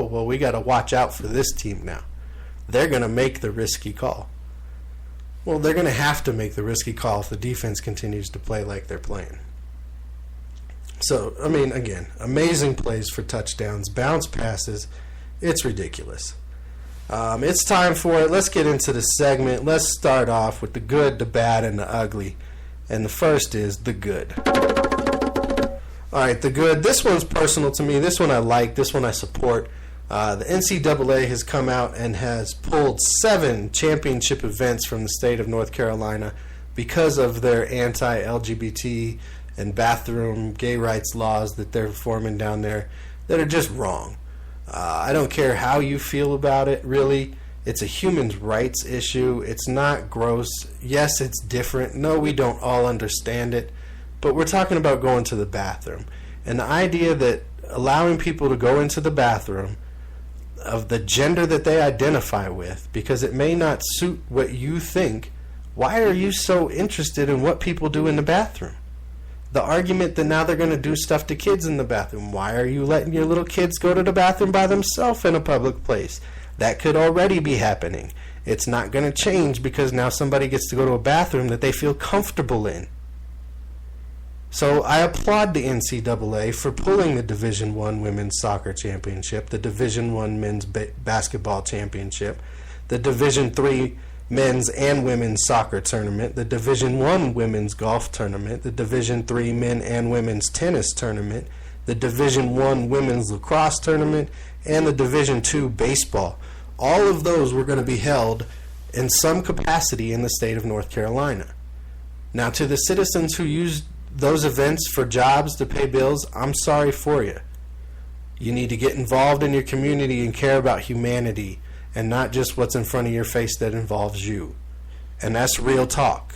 oh, well, we got to watch out for this team now. They're going to make the risky call. Well, they're going to have to make the risky call if the defense continues to play like they're playing. So, I mean, again, amazing plays for touchdowns, bounce passes. It's ridiculous. It's time for it. Let's get into the segment. Let's start off with the good, the bad, and the ugly. And the first is the good. All right, the good. This one's personal to me. This one I like. This one I support. The NCAA has come out and has pulled 7 championship events from the state of North Carolina because of their anti-LGBT and bathroom gay rights laws that they're forming down there that are just wrong. I don't care how you feel about it, really. It's a human rights issue. It's not gross. Yes, it's different. No, we don't all understand it. But we're talking about going to the bathroom. And the idea that allowing people to go into the bathroom of the gender that they identify with, because it may not suit what you think, why are you so interested in what people do in the bathroom? The argument that now they're going to do stuff to kids in the bathroom. Why are you letting your little kids go to the bathroom by themselves in a public place? That could already be happening. It's not going to change because now somebody gets to go to a bathroom that they feel comfortable in. So I applaud the NCAA for pulling the Division I Women's Soccer Championship, the Division I Men's Basketball Championship, the Division III Men's and Women's Soccer Tournament, the Division I Women's Golf Tournament, the Division III Men and Women's Tennis Tournament, the Division I Women's Lacrosse Tournament, and the Division II Baseball. All of those were going to be held in some capacity in the state of North Carolina. Now, to the citizens who used those events for jobs to pay bills, I'm sorry for you. You need to get involved in your community and care about humanity and not just what's in front of your face that involves you. And that's real talk.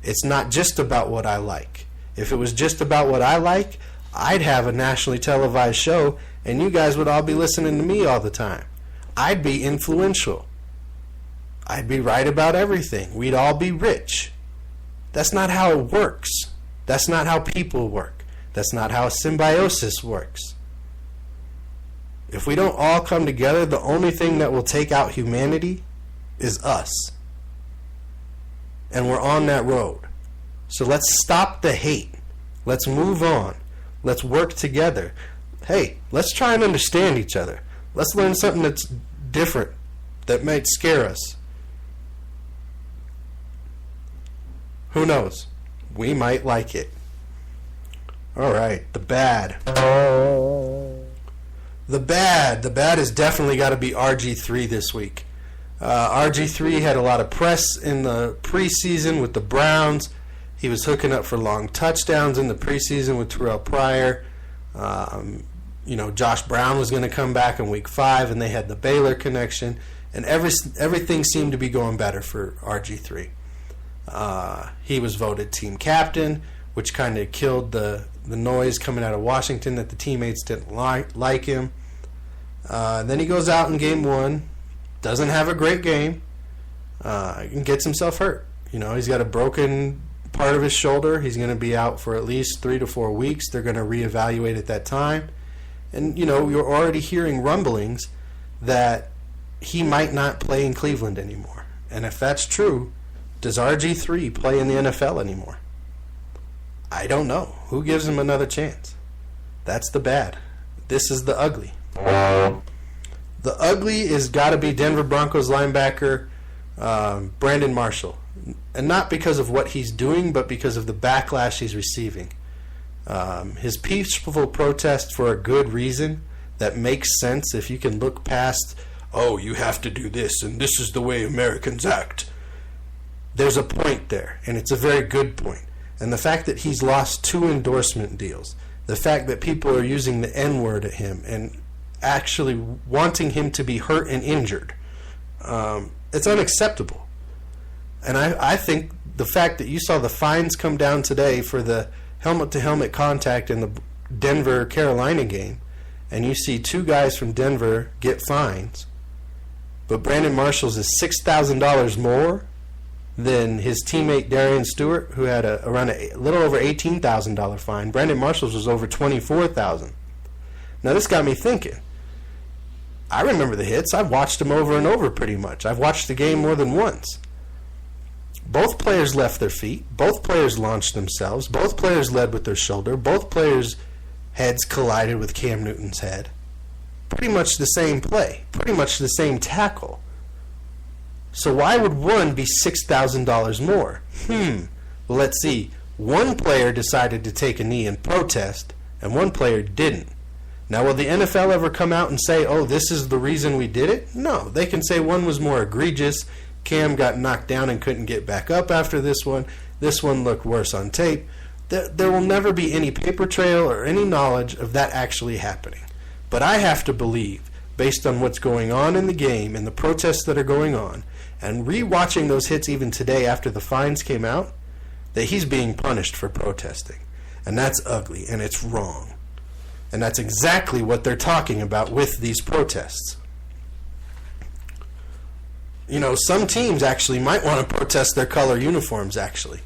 It's not just about what I like. If it was just about what I like, I'd have a nationally televised show and you guys would all be listening to me all the time. I'd be influential. I'd be right about everything. We'd all be rich. That's not how it works. That's not how people work. That's not how symbiosis works. If we don't all come together, the only thing that will take out humanity is us. And we're on that road. So let's stop the hate. Let's move on. Let's work together. Hey, let's try and understand each other. Let's learn something that's different, that might scare us. Who knows? We might like it. All right, the bad. The bad has definitely got to be RG3 this week. RG3 had a lot of press in the preseason with the Browns. He was hooking up for long touchdowns in the preseason with Terrell Pryor. Josh Brown was going to come back in week 5, and they had the Baylor connection. And everything seemed to be going better for RG3. He was voted team captain, which kind of killed the noise coming out of Washington that the teammates didn't like him. Then he goes out in game 1, doesn't have a great game, and gets himself hurt. He's got a broken part of his shoulder. He's going to be out for at least 3 to 4 weeks. They're going to reevaluate at that time. And, you're already hearing rumblings that he might not play in Cleveland anymore. And if that's true, does RG3 play in the NFL anymore? I don't know. Who gives him another chance? That's the bad. This is the ugly. The ugly is got to be Denver Broncos linebacker Brandon Marshall. And not because of what he's doing, but because of the backlash he's receiving. His peaceful protest for a good reason that makes sense if you can look past, oh, you have to do this, and this is the way Americans act. There's a point there, and it's a very good point. And the fact that he's lost 2 endorsement deals, the fact that people are using the N-word at him and actually wanting him to be hurt and injured, it's unacceptable. And I think the fact that you saw the fines come down today for the helmet-to-helmet contact in the Denver-Carolina game, and you see 2 guys from Denver get fines, but Brandon Marshall's is $6,000 more than his teammate Darian Stewart, who had around a little over $18,000 fine. Brandon Marshall's was over $24,000. Now this got me thinking. I remember the hits. I've watched them over and over pretty much. I've watched the game more than once. Both players left their feet. Both players launched themselves. Both players led with their shoulder. Both players' heads collided with Cam Newton's head. Pretty much the same play. Pretty much the same tackle. So why would one be $6,000 more? Well, let's see. One player decided to take a knee and protest, and one player didn't. Now, will the NFL ever come out and say, oh, this is the reason we did it? No. They can say one was more egregious. Cam got knocked down and couldn't get back up after this one. This one looked worse on tape. There will never be any paper trail or any knowledge of that actually happening. But I have to believe, based on what's going on in the game and the protests that are going on, and rewatching those hits even today after the fines came out, that he's being punished for protesting. And that's ugly, and it's wrong. And that's exactly what they're talking about with these protests. You know, some teams actually might want to protest their color uniforms, actually.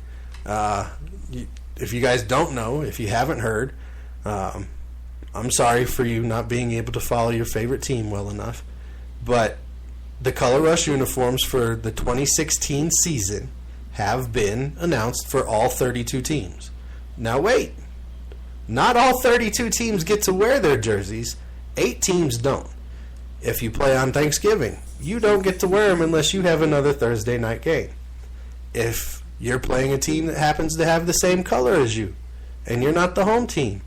If you guys don't know, if you haven't heard, I'm sorry for you not being able to follow your favorite team well enough. But the Color Rush uniforms for the 2016 season have been announced for all 32 teams. Now wait. Not all 32 teams get to wear their jerseys. 8 teams don't. If you play on Thanksgiving, you don't get to wear them unless you have another Thursday night game. If you're playing a team that happens to have the same color as you, and you're not the home team,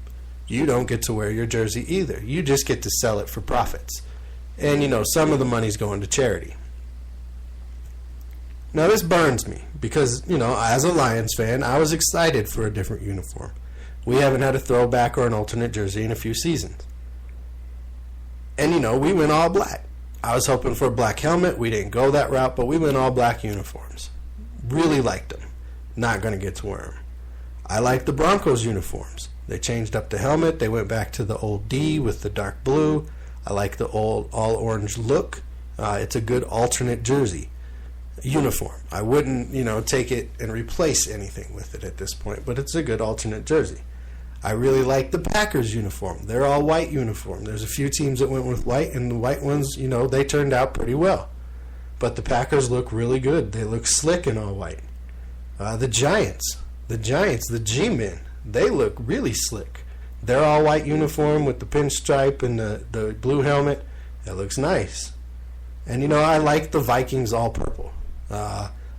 you don't get to wear your jersey either. You just get to sell it for profits. And, you know, some of the money's going to charity. Now, this burns me because, you know, as a Lions fan, I was excited for a different uniform. We haven't had a throwback or an alternate jersey in a few seasons. And, you know, we went all black. I was hoping for a black helmet. We didn't go that route, but we went all black uniforms. Really liked them. Not going to get to wear them. I like the Broncos uniforms. They changed up the helmet. They went back to the old D with the dark blue. I like the old all-orange look. It's a good alternate jersey uniform. I wouldn't, you know, take it and replace anything with it at this point, but it's a good alternate jersey. I really like the Packers uniform. They're all white uniform. There's a few teams that went with white, and the white ones, you know, they turned out pretty well. But the Packers look really good. They look slick in all white. The Giants, the G-men, they look really slick. They're all white uniform with the pinstripe and the blue helmet. It looks nice. And, you know, I like the Vikings all purple.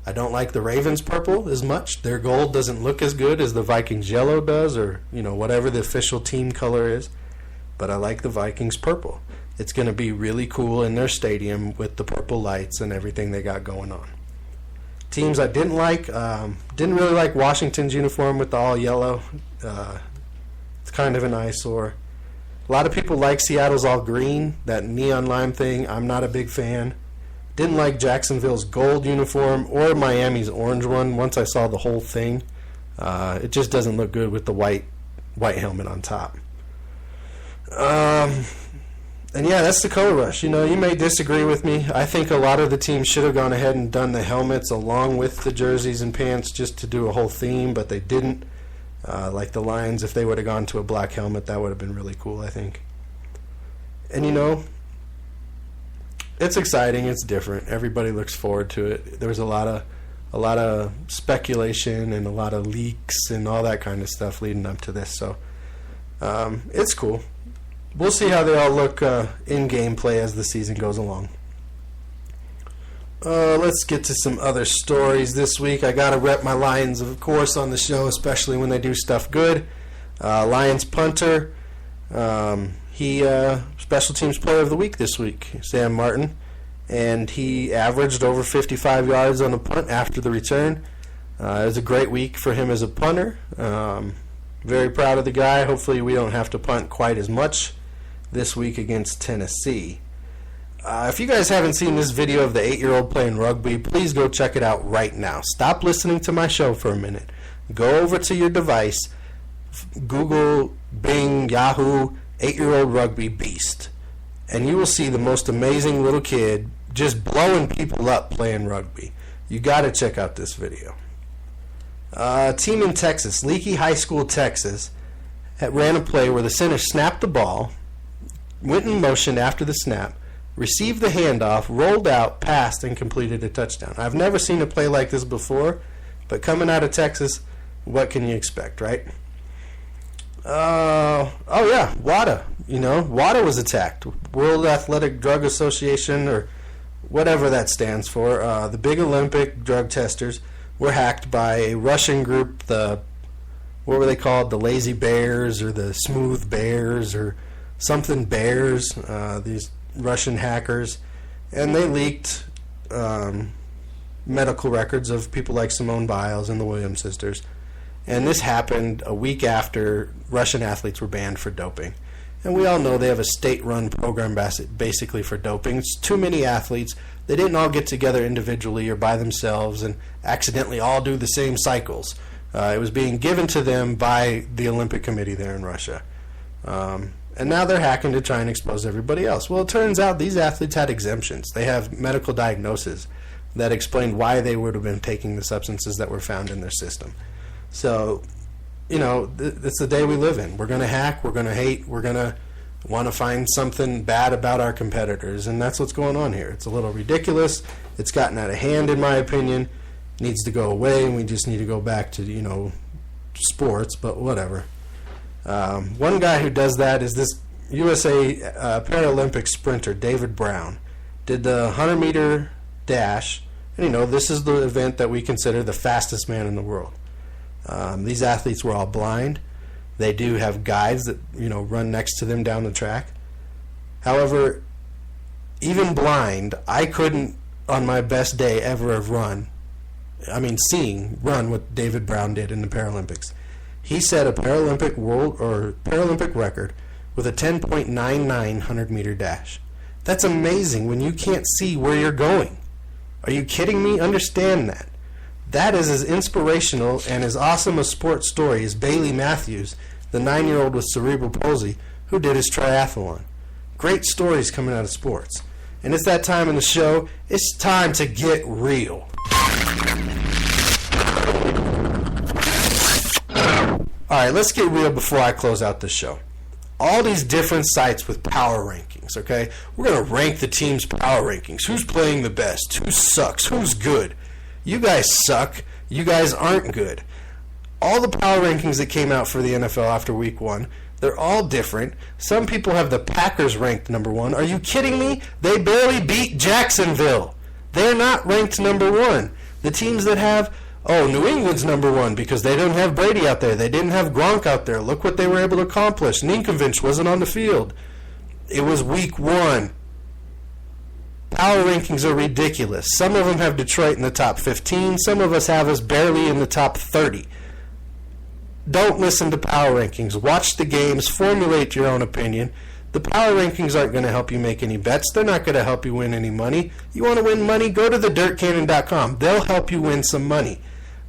I don't like the Ravens purple as much. Their gold doesn't look as good as the Vikings yellow does, or, you know, whatever the official team color is. But I like the Vikings purple. It's going to be really cool in their stadium with the purple lights and everything they got going on. Teams I didn't like, didn't really like Washington's uniform with the all yellow. It's kind of an eyesore. A lot of people like Seattle's all green, that neon lime thing. I'm not a big fan. Didn't like Jacksonville's gold uniform or Miami's orange one once I saw the whole thing. It just doesn't look good with the white helmet on top. And yeah, that's the Color Rush. You know, you may disagree with me. I think a lot of the teams should have gone ahead and done the helmets along with the jerseys and pants just to do a whole theme, but they didn't. Like the Lions, if they would have gone to a black helmet, that would have been really cool, I think. And, you know, it's exciting. It's different. Everybody looks forward to it. There was a lot of speculation and a lot of leaks and all that kind of stuff leading up to this. So it's cool. We'll see how they all look in gameplay as the season goes along. Let's get to some other stories this week. I got to rep my Lions, of course, on the show, especially when they do stuff good. Lions punter. He special teams player of the week this week, Sam Martin. And he averaged over 55 yards on a punt after the return. It was a great week for him as a punter. Very proud of the guy. Hopefully we don't have to punt quite as much this week against Tennessee. If you guys haven't seen this video of the 8-year-old playing rugby, please go check it out right now. Stop listening to my show for a minute. Go over to your device, Google, Bing, Yahoo, 8-year-old rugby beast, and you will see the most amazing little kid just blowing people up playing rugby. You got to check out this video. A team in Texas, Leakey High School, Texas, ran a play where the center snapped the ball, went in motion after the snap, received the handoff, rolled out, passed, and completed a touchdown. I've never seen a play like this before, but coming out of Texas, what can you expect, right? WADA. WADA was attacked. World Athletic Drug Association, or whatever that stands for. The big Olympic drug testers were hacked by a Russian group, what were they called? The Lazy Bears or the Smooth Bears or something Bears, these Russian hackers. And they leaked medical records of people like Simone Biles and the Williams sisters. And this happened a week after Russian athletes were banned for doping. And we all know they have a state-run program basically for doping. It's too many athletes. They didn't all get together individually or by themselves and accidentally all do the same cycles. It was being given to them by the Olympic Committee there in Russia. And now they're hacking to try and expose everybody else. Well, it turns out these athletes had exemptions. They have medical diagnoses that explained why they would have been taking the substances that were found in their system. So, it's the day we live in. We're going to hack, we're going to hate, we're going to want to find something bad about our competitors, and that's what's going on here. It's a little ridiculous. It's gotten out of hand, in my opinion. It needs to go away, and we just need to go back to, sports, but whatever. One guy who does that is this USA Paralympic sprinter, David Brown. Did the 100-meter dash, and this is the event that we consider the fastest man in the world. These athletes were all blind. They do have guides that run next to them down the track. However, even blind, I couldn't on my best day ever have run what David Brown did in the Paralympics. He set a Paralympic Paralympic record with a 10.99 100-meter dash. That's amazing when you can't see where you're going. Are you kidding me? Understand that. That is as inspirational and as awesome a sports story as Bailey Matthews, the 9-year-old with cerebral palsy, who did his triathlon. Great stories coming out of sports. And it's that time in the show. It's time to get real. Alright, let's get real before I close out the show. All these different sites with power rankings, okay? We're going to rank the team's power rankings. Who's playing the best? Who sucks? Who's good? You guys suck. You guys aren't good. All the power rankings that came out for the NFL after week 1, they're all different. Some people have the Packers ranked number 1. Are you kidding me? They barely beat Jacksonville. They're not ranked number 1. The teams that have, New England's number 1 because they didn't have Brady out there. They didn't have Gronk out there. Look what they were able to accomplish. Ninkovich wasn't on the field. It was week 1. Power rankings are ridiculous. Some of them have Detroit in the top 15. Some of us have us barely in the top 30. Don't listen to power rankings. Watch the games. Formulate your own opinion. The power rankings aren't going to help you make any bets. They're not going to help you win any money. You want to win money? Go to thedirtcannon.com. They'll help you win some money.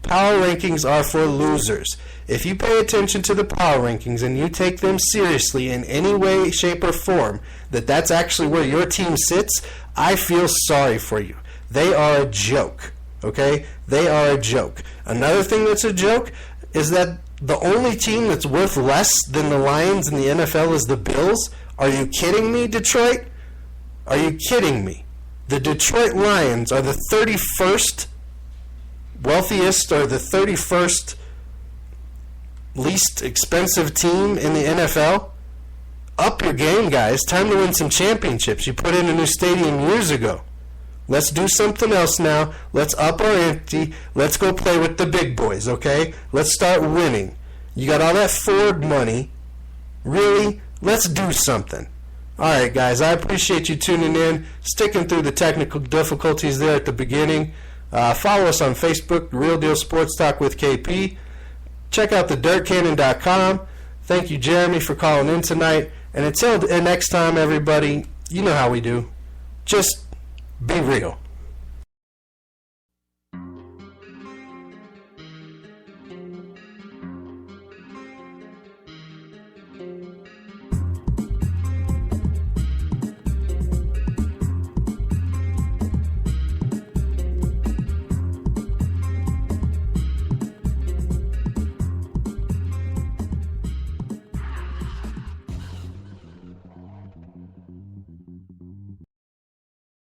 Power rankings are for losers. If you pay attention to the power rankings and you take them seriously in any way, shape, or form, that's actually where your team sits, I feel sorry for you. They are a joke, okay? They are a joke. Another thing that's a joke is that the only team that's worth less than the Lions in the NFL is the Bills. Are you kidding me, Detroit? Are you kidding me? The Detroit Lions are the 31st wealthiest or the 31st least expensive team in the NFL. Up your game, guys. Time to win some championships. You put in a new stadium years ago. Let's do something else now. Let's up our ante. Let's go play with the big boys, okay? Let's start winning. You got all that Ford money. Really? Let's do something. All right, guys. I appreciate you tuning in, sticking through the technical difficulties there at the beginning. Follow us on Facebook, Real Deal Sports Talk with KP. Check out thedirtcannon.com. Thank you, Jeremy, for calling in tonight. And until next time, everybody, you know how we do. Just be real.